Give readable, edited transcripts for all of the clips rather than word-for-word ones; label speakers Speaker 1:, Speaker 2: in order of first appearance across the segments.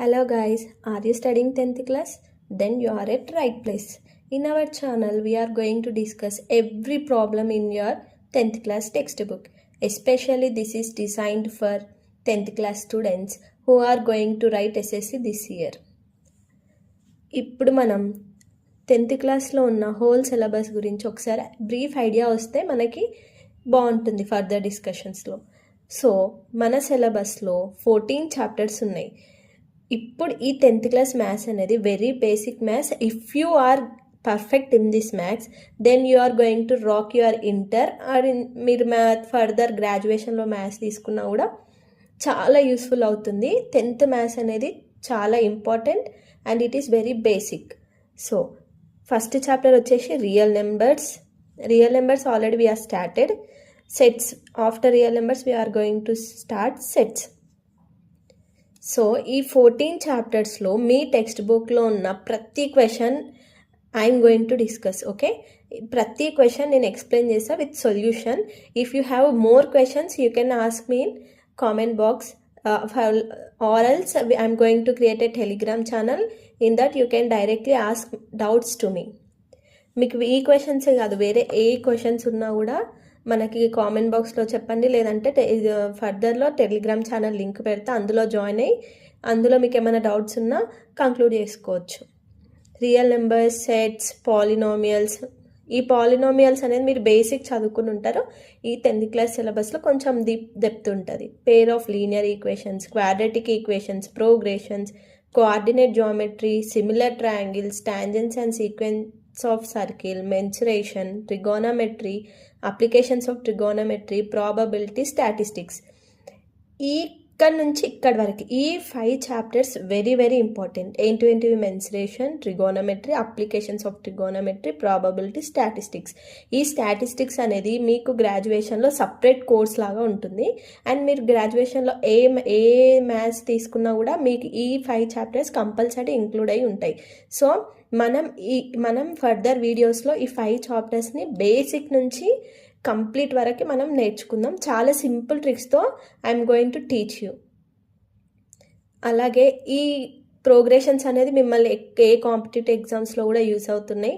Speaker 1: Hello guys, are you studying 10th class? Then you are at right place. In our channel, we are going to discuss every problem in your 10th class textbook. Especially this is designed for 10th class students who are going to write SSC this year. ఇప్పుడు మనం 10th క్లాస్లో ఉన్న whole syllabus గురించి ఒకసారి brief idea వస్తే మనకి బాగుంటుంది further డిస్కషన్స్లో. So మన సిలబస్లో 14 చాప్టర్స్ ఉన్నాయి. ఇప్పుడు ఈ 10th క్లాస్ మ్యాథ్స్ అనేది very basic maths. If you are perfect in this maths then you are going to rock your inter or మీరు ఫర్దర్ గ్రాడ్యుయేషన్లో మ్యాథ్స్ తీసుకున్నా కూడా చాలా యూస్ఫుల్ అవుతుంది. 10th మ్యాథ్స్ అనేది చాలా important and it is very basic. So first chapter వచ్చేసి real numbers already we are started. Sets after real numbers we are going to start sets. So ఈ 14 చాప్టర్స్లో మీ టెక్స్ట్ బుక్లో ఉన్న ప్రతి question I'm going to discuss. Okay, ప్రతి question నేను explain చేస్తా with solution. If you have more questions you can ask me in comment box or else I'm going to create a telegram channel. In that you can directly ask doubts to me. మీకు ఈ క్వశ్చన్సే కాదు వేరే ఏ questions ఉన్నా కూడా మనకి comment బాక్స్లో చెప్పండి, లేదంటే ఫర్దర్లో టెలిగ్రామ్ ఛానల్ లింక్ పెడతా, అందులో జాయిన్ అయ్యి అందులో మీకు ఏమైనా డౌట్స్ ఉన్నా కంక్లూడ్ చేసుకోవచ్చు. Real numbers, sets, polynomials. ఈ పాలినామియల్స్ అనేది మీరు బేసిక్ చదువుకుని ఉంటారు. ఈ 10th క్లాస్ సిలబస్లో కొంచెం డెప్త్ ఉంటుంది. Pair of linear equations, quadratic equations, progressions, coordinate geometry, similar triangles, tangents and sequence of circle, mensuration, trigonometry, applications of trigonometry, probability, statistics. ఇక్కడ నుంచి ఇక్కడి వరకు ఈ 5 చాప్టర్స్ వెరీ వెరీ ఇంపార్టెంట్. ఏంటివి? Mensuration, trigonometry, applications of trigonometry, probability, statistics. ఈ statistics అనేది మీకు గ్రాడ్యుయేషన్లో separate course లాగా ఉంటుంది. అండ్ మీరు గ్రాడ్యుయేషన్లో ఏ మ్యాథ్స్ తీసుకున్నా కూడా మీకు ఈ 5 చాప్టర్స్ కంపల్సరీ ఇంక్లూడ్ అయి ఉంటాయి. సో మనం ఫర్దర్ వీడియోస్లో ఈ 5 చాప్టర్స్ని బేసిక్ నుంచి కంప్లీట్ వరకు మనం నేర్చుకుందాం. చాలా సింపుల్ ట్రిక్స్తో I'm going to teach you. అలాగే ఈ ప్రోగ్రెషన్స్ అనేది మిమ్మల్ని ఏ కాంపిటేటివ్ ఎగ్జామ్స్లో కూడా యూస్ అవుతున్నాయి.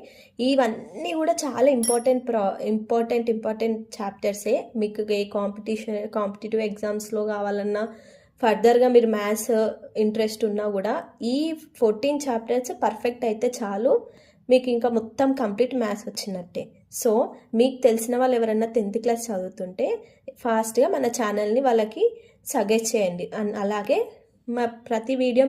Speaker 1: ఇవన్నీ కూడా చాలా ఇంపార్టెంట్ చాప్టర్సే. మీకు ఏ కాంపిటేటివ్ ఎగ్జామ్స్లో కావాలన్నా ఫర్దర్గా మీరు మ్యాథ్స్ ఇంట్రెస్ట్ ఉన్నా కూడా ఈ 14 చాప్టర్స్ పర్ఫెక్ట్ అయితే చాలు, మీకు ఇంకా మొత్తం కంప్లీట్ మ్యాథ్స్ వచ్చినట్టే. సో మీకు తెలిసిన వాళ్ళు ఎవరైనా 10th క్లాస్ చదువుతుంటే ఫాస్ట్గా మన ఛానల్ని వాళ్ళకి సజెస్ట్ చేయండి. అలాగే మా ప్రతి వీడియో